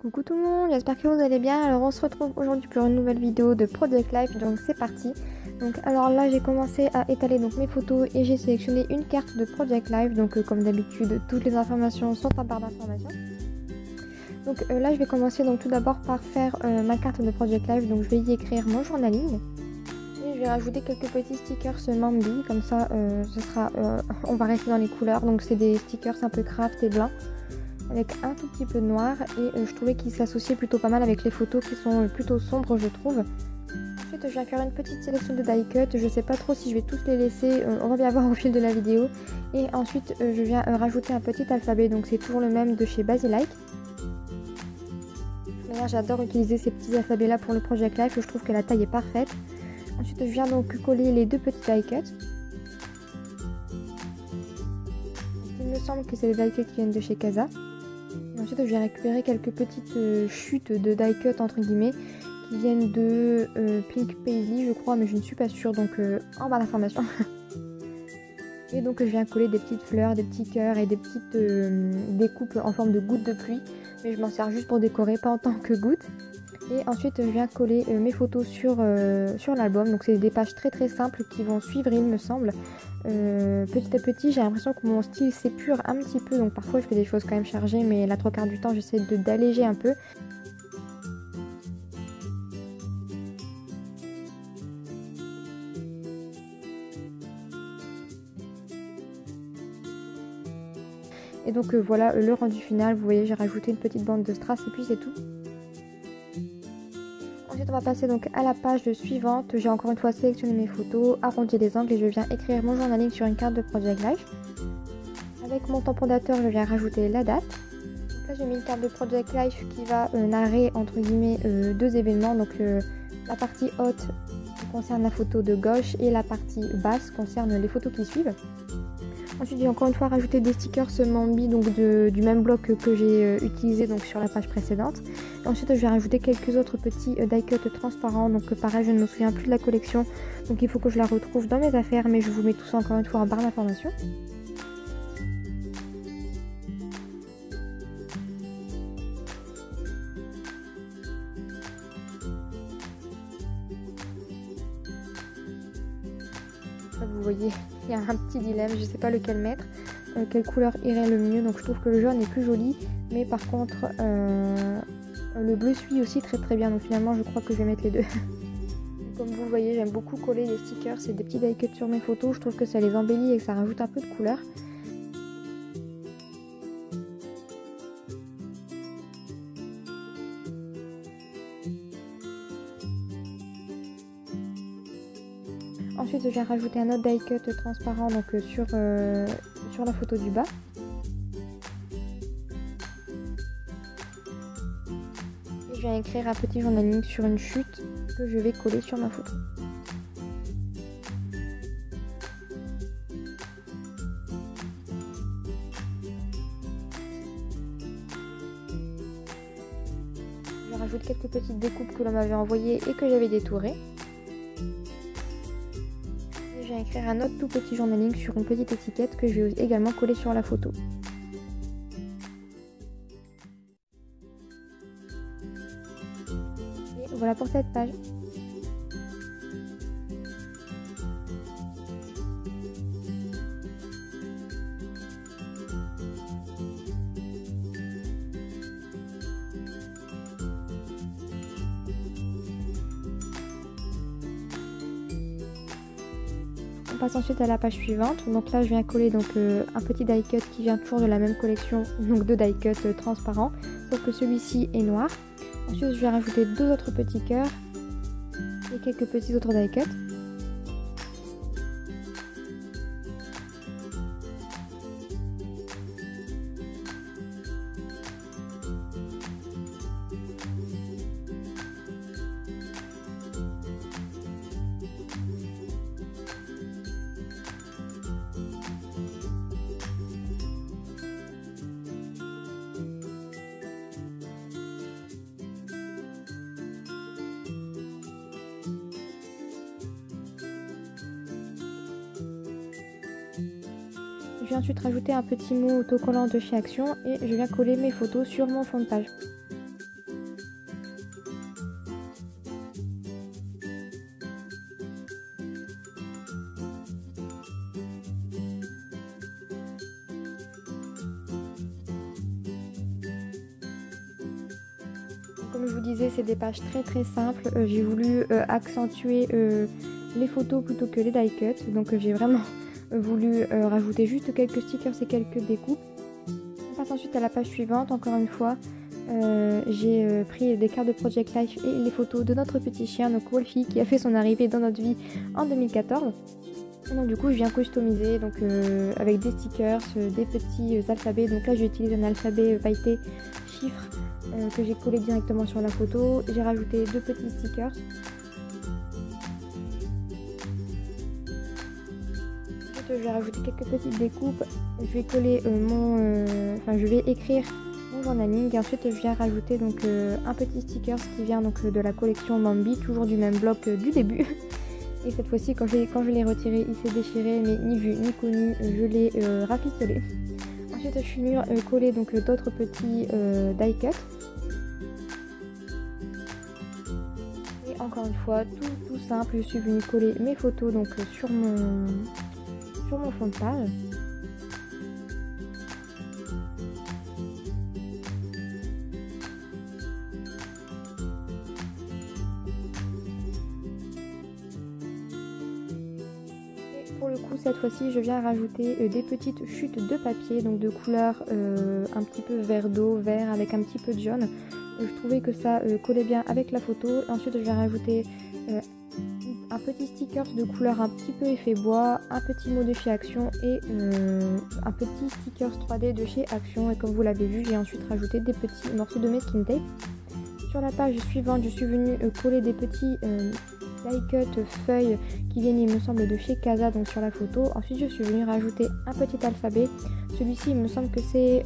Coucou tout le monde, j'espère que vous allez bien. Alors on se retrouve aujourd'hui pour une nouvelle vidéo de Project Life, donc c'est parti. Donc alors là j'ai commencé à étaler donc mes photos et j'ai sélectionné une carte de Project Life. Donc comme d'habitude toutes les informations sont en barre d'informations. Donc là je vais commencer donc tout d'abord par faire ma carte de Project Life. Donc je vais y écrire mon journaling. Et je vais rajouter quelques petits stickers Mambi, comme ça on va rester dans les couleurs. Donc c'est des stickers un peu craft et blancs, avec un tout petit peu de noir, et je trouvais qu'ils s'associaient plutôt pas mal avec les photos qui sont plutôt sombres, je trouve. Ensuite je viens faire une petite sélection de die cut, je sais pas trop si je vais tous les laisser, on va bien voir au fil de la vidéo. Et ensuite je viens rajouter un petit alphabet, donc c'est toujours le même de chez Basilike. D'ailleurs j'adore utiliser ces petits alphabets là pour le Project Life, je trouve que la taille est parfaite. Ensuite je viens donc coller les deux petits die cuts. Il me semble que c'est les die cuts qui viennent de chez Casa. Ensuite, je vais récupérer quelques petites chutes de die cut entre guillemets qui viennent de Pink Paisley, je crois, mais je ne suis pas sûre, donc en barre d'informations. Et donc, je viens coller des petites fleurs, des petits cœurs et des petites découpes en forme de gouttes de pluie, mais je m'en sers juste pour décorer, pas en tant que gouttes. Et ensuite, je viens coller mes photos sur l'album. Donc, c'est des pages très très simples qui vont suivre, il me semble. Petit à petit, j'ai l'impression que mon style s'épure un petit peu. Donc, parfois, je fais des choses quand même chargées, mais la trois quarts du temps, j'essaie d'alléger un peu. Et donc, voilà le rendu final. Vous voyez, j'ai rajouté une petite bande de strass et puis c'est tout. Ensuite on va passer donc à la page suivante. J'ai encore une fois sélectionné mes photos, arrondi les angles et je viens écrire mon journaling sur une carte de Project Life. Avec mon tamponnateur je viens rajouter la date. Donc là j'ai mis une carte de Project Life qui va narrer entre guillemets deux événements. Donc la partie haute qui concerne la photo de gauche et la partie basse concerne les photos qui suivent. Ensuite j'ai encore une fois rajouté des stickers Mambi, donc du même bloc que j'ai utilisé donc sur la page précédente. Et ensuite je vais rajouter quelques autres petits die cut transparents, donc pareil je ne me souviens plus de la collection, donc il faut que je la retrouve dans mes affaires, mais je vous mets tout ça encore une fois en barre d'informations. Vous voyez, il y a un petit dilemme, je ne sais pas lequel mettre, quelle couleur irait le mieux. Donc je trouve que le jaune est plus joli, mais par contre le bleu suit aussi très très bien, donc finalement je crois que je vais mettre les deux. Comme vous voyez, j'aime beaucoup coller les stickers et des petits die cuts sur mes photos, je trouve que ça les embellit et que ça rajoute un peu de couleur. Ensuite je viens rajouter un autre die cut transparent donc sur la photo du bas. Et je viens écrire un petit journaling sur une chute que je vais coller sur ma photo. Je rajoute quelques petites découpes que l'on m'avait envoyées et que j'avais détourées. Je viens écrire un autre tout petit journaling sur une petite étiquette que je vais également coller sur la photo. Et voilà pour cette page. On passe ensuite à la page suivante. Donc là je viens coller donc un petit die cut qui vient toujours de la même collection, donc de die cut transparents, sauf que celui-ci est noir. Ensuite je vais rajouter deux autres petits cœurs et quelques petits autres die cut. Je viens ensuite rajouter un petit mot autocollant de chez Action et je viens coller mes photos sur mon fond de page. Comme je vous disais, c'est des pages très simples. J'ai voulu accentuer les photos plutôt que les die cuts. Donc j'ai vraiment voulu rajouter juste quelques stickers et quelques découpes. On passe ensuite à la page suivante. Encore une fois, j'ai pris des cartes de Project Life et les photos de notre petit chien, donc Wolfie, qui a fait son arrivée dans notre vie en 2014. Et donc du coup, je viens customiser donc, avec des stickers, des petits alphabets. Donc là, j'utilise un alphabet pailleté chiffres que j'ai collé directement sur la photo. J'ai rajouté 2 petits stickers. Ensuite, je vais rajouter quelques petites découpes. Je vais coller je vais écrire mon journaling. Et ensuite, je viens rajouter donc un petit sticker qui vient donc de la collection Bambi, toujours du même bloc du début. Et cette fois-ci, quand je l'ai retiré, il s'est déchiré, mais ni vu ni connu, je l'ai rafistolé. Ensuite, je suis venue coller donc d'autres petits die cuts. Et encore une fois, tout simple, je suis venue coller mes photos donc sur mon fond de page. Pour le coup, cette fois-ci, je viens rajouter des petites chutes de papier, donc de couleur un petit peu vert d'eau, vert avec un petit peu de jaune. Je trouvais que ça collait bien avec la photo. Ensuite, je viens rajouter un petit sticker de couleur un petit peu effet bois, un petit mot de chez Action et un petit sticker 3D de chez Action. Et comme vous l'avez vu, j'ai ensuite rajouté des petits morceaux de masking tape. Sur la page suivante, je suis venue coller des petits die cut feuilles qui viennent, il me semble, de chez Casa, donc sur la photo. Ensuite, je suis venue rajouter un petit alphabet. Celui-ci, il me semble que c'est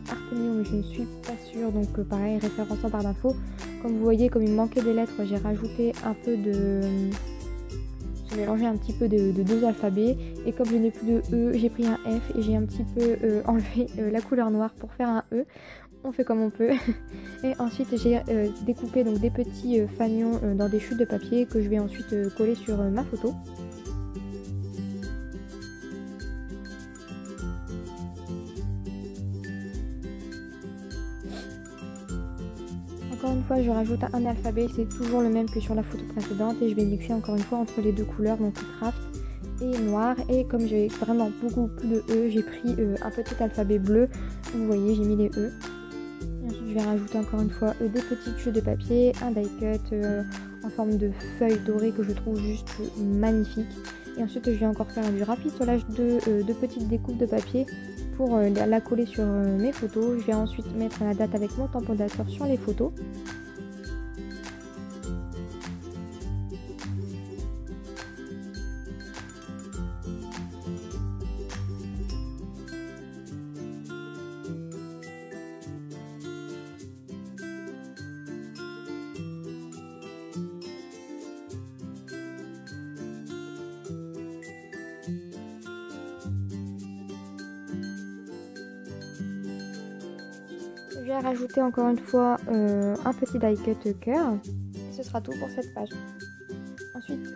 Artemio, mais je ne suis pas sûre. Donc pareil, référence en barre d'infos. Comme vous voyez, comme il me manquait des lettres, j'ai rajouté un peu de... J'ai mélangé un petit peu de 2 alphabets. Et comme je n'ai plus de E, j'ai pris un F et j'ai un petit peu enlevé la couleur noire pour faire un E. On fait comme on peut. Et ensuite j'ai découpé donc des petits fanions dans des chutes de papier que je vais ensuite coller sur ma photo. Encore une fois, je rajoute un alphabet, c'est toujours le même que sur la photo précédente et je vais mixer encore une fois entre les 2 couleurs, donc craft et noir. Et comme j'ai vraiment beaucoup plus de E, j'ai pris un petit alphabet bleu. Vous voyez, j'ai mis les E. Ensuite, je vais rajouter encore une fois des petites chutes de papier, un die cut en forme de feuille dorée que je trouve juste magnifique. Et ensuite, je vais encore faire du rafistolage de petites découpes de papier pour la coller sur mes photos. Je vais ensuite mettre la date avec mon tampon dateur sur les photos. Je vais rajouter encore une fois un petit die cut cœur et ce sera tout pour cette page. Ensuite,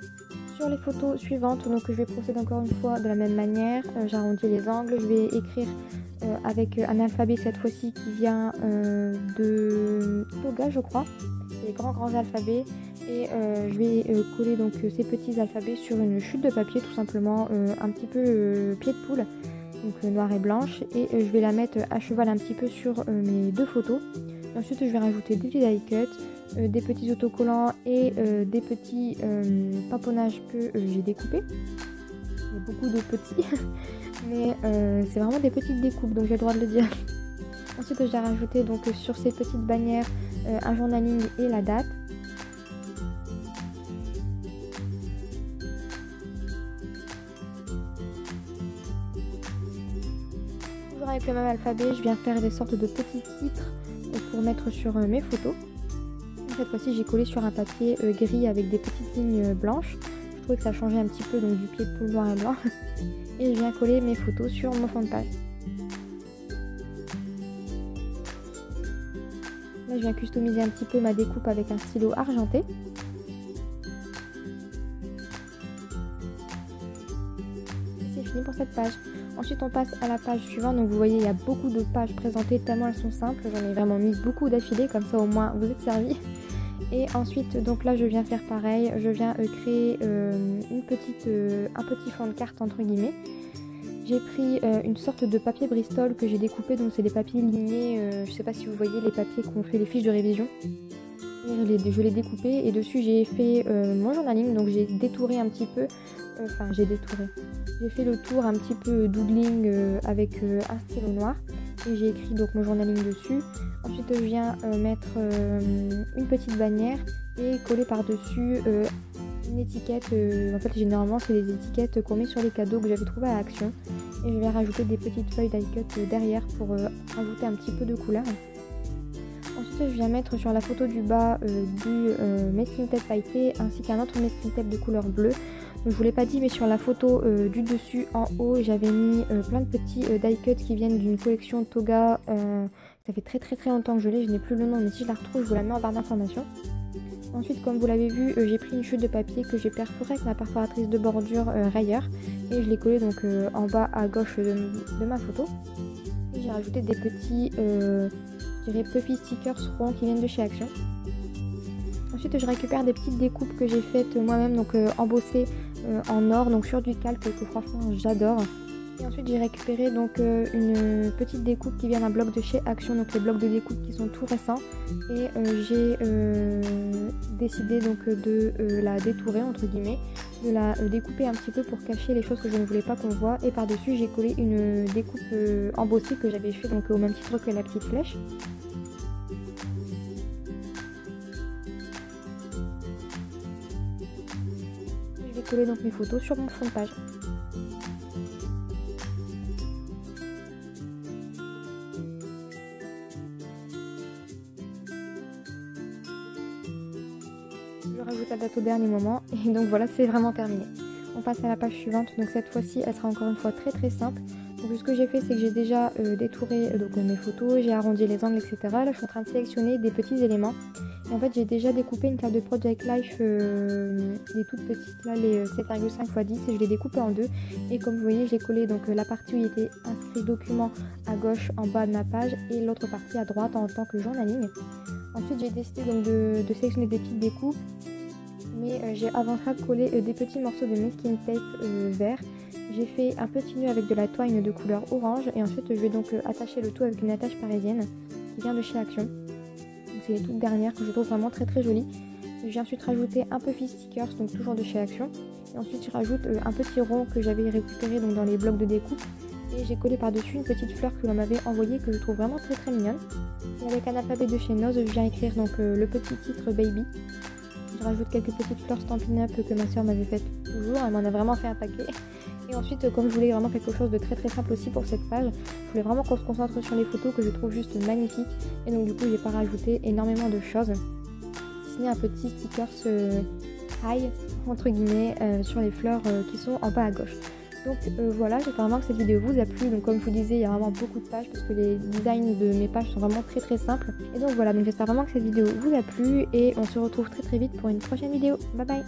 sur les photos suivantes, donc je vais procéder encore une fois de la même manière. J'arrondis les angles, je vais écrire avec un alphabet cette fois-ci qui vient de Toga, je crois. C'est les grands alphabets et je vais coller donc ces petits alphabets sur une chute de papier tout simplement, un petit peu pied de poule. Donc noire et blanche, et je vais la mettre à cheval un petit peu sur mes 2 photos. Ensuite je vais rajouter des die cuts, des petits autocollants et des petits tamponnages que j'ai découpés. Il y a beaucoup de petits mais c'est vraiment des petites découpes, donc j'ai le droit de le dire. Ensuite je vais rajouter donc sur ces petites bannières un journaling et la date. Avec le même alphabet, je viens faire des sortes de petits titres pour mettre sur mes photos. Cette fois-ci, j'ai collé sur un papier gris avec des petites lignes blanches. Je trouvais que ça changeait un petit peu donc du pied de poule noir et blanc. Et je viens coller mes photos sur mon fond de page. Là, je viens customiser un petit peu ma découpe avec un stylo argenté. Et c'est fini pour cette page. Ensuite on passe à la page suivante, donc vous voyez il y a beaucoup de pages présentées tellement elles sont simples, j'en ai vraiment mis beaucoup d'affilée, comme ça au moins vous êtes servis. Et ensuite donc là je viens faire pareil, je viens créer un petit fond de carte entre guillemets. J'ai pris une sorte de papier Bristol que j'ai découpé, donc c'est des papiers lignés, je sais pas si vous voyez les papiers qu'on fait les fiches de révision. Je l'ai découpé et dessus j'ai fait mon journaling, donc j'ai détouré un petit peu, j'ai fait le tour un petit peu doodling avec un stylo noir et j'ai écrit donc mon journaling dessus. Ensuite je viens mettre une petite bannière et coller par dessus une étiquette, en fait généralement c'est les étiquettes qu'on met sur les cadeaux que j'avais trouvé à Action, et je vais rajouter des petites feuilles die cut derrière pour rajouter un petit peu de couleur. Ensuite je viens mettre sur la photo du bas du masking tape pailleté ainsi qu'un autre masking tape de couleur bleue. Donc, je vous l'ai pas dit mais sur la photo du dessus en haut j'avais mis plein de petits die cut qui viennent d'une collection Toga, ça fait très longtemps que je n'ai plus le nom, mais si je la retrouve je vous la mets en barre d'informations. Ensuite, comme vous l'avez vu, j'ai pris une chute de papier que j'ai perforée avec ma perforatrice de bordure rayeur et je l'ai collée donc en bas à gauche de ma photo. Et j'ai rajouté des petits, je dirais puffy stickers ronds qui viennent de chez Action. Ensuite, je récupère des petites découpes que j'ai faites moi-même, donc embossées en or, donc sur du calque que franchement j'adore. Et ensuite j'ai récupéré donc une petite découpe qui vient d'un bloc de chez Action, donc les blocs de découpe qui sont tout récents, et j'ai décidé donc de la détourer entre guillemets, de la découper un petit peu pour cacher les choses que je ne voulais pas qu'on voit, et par dessus j'ai collé une découpe embossée que j'avais fait donc au même titre que la petite flèche. Je vais coller donc mes photos sur mon fond de page. Je rajoute la date au dernier moment et donc voilà, c'est vraiment terminé. On passe à la page suivante, donc cette fois-ci elle sera encore une fois très simple. Donc ce que j'ai fait c'est que j'ai déjà détouré donc, mes photos, j'ai arrondi les angles etc. Là je suis en train de sélectionner des petits éléments. Et en fait j'ai déjà découpé une carte de Project Life, les toutes petites là, les 7,5 x 10, et je l'ai découpée en deux. Et comme vous voyez j'ai collé donc la partie où il était inscrit document à gauche en bas de ma page et l'autre partie à droite en tant que journaling. Ensuite j'ai décidé donc de sélectionner des petites découpes, mais j'ai avant ça collé des petits morceaux de masking tape vert. J'ai fait un petit nœud avec de la twine de couleur orange et ensuite je vais donc attacher le tout avec une attache parisienne qui vient de chez Action. C'est les toutes dernières que je trouve vraiment très jolie. Je vais ensuite rajouter un puffy stickers, donc toujours de chez Action, et ensuite je rajoute un petit rond que j'avais récupéré donc dans les blocs de découpe. Et j'ai collé par-dessus une petite fleur que l'on m'avait envoyée que je trouve vraiment très mignonne. Et avec un alphabet de chez Nose, je viens écrire donc le petit titre Baby. Je rajoute quelques petites fleurs Stampin' Up que ma soeur m'avait faites toujours, elle m'en a vraiment fait un paquet. Et ensuite, comme je voulais vraiment quelque chose de très simple aussi pour cette page, je voulais vraiment qu'on se concentre sur les photos que je trouve juste magnifiques. Et donc du coup, j'ai pas rajouté énormément de choses. Si ce n'est un petit stickers high, entre guillemets, sur les fleurs qui sont en bas à gauche. Donc voilà, j'espère vraiment que cette vidéo vous a plu. Donc comme je vous disais, il y a vraiment beaucoup de pages parce que les designs de mes pages sont vraiment très simples. Et donc voilà, donc j'espère vraiment que cette vidéo vous a plu et on se retrouve très vite pour une prochaine vidéo. Bye bye.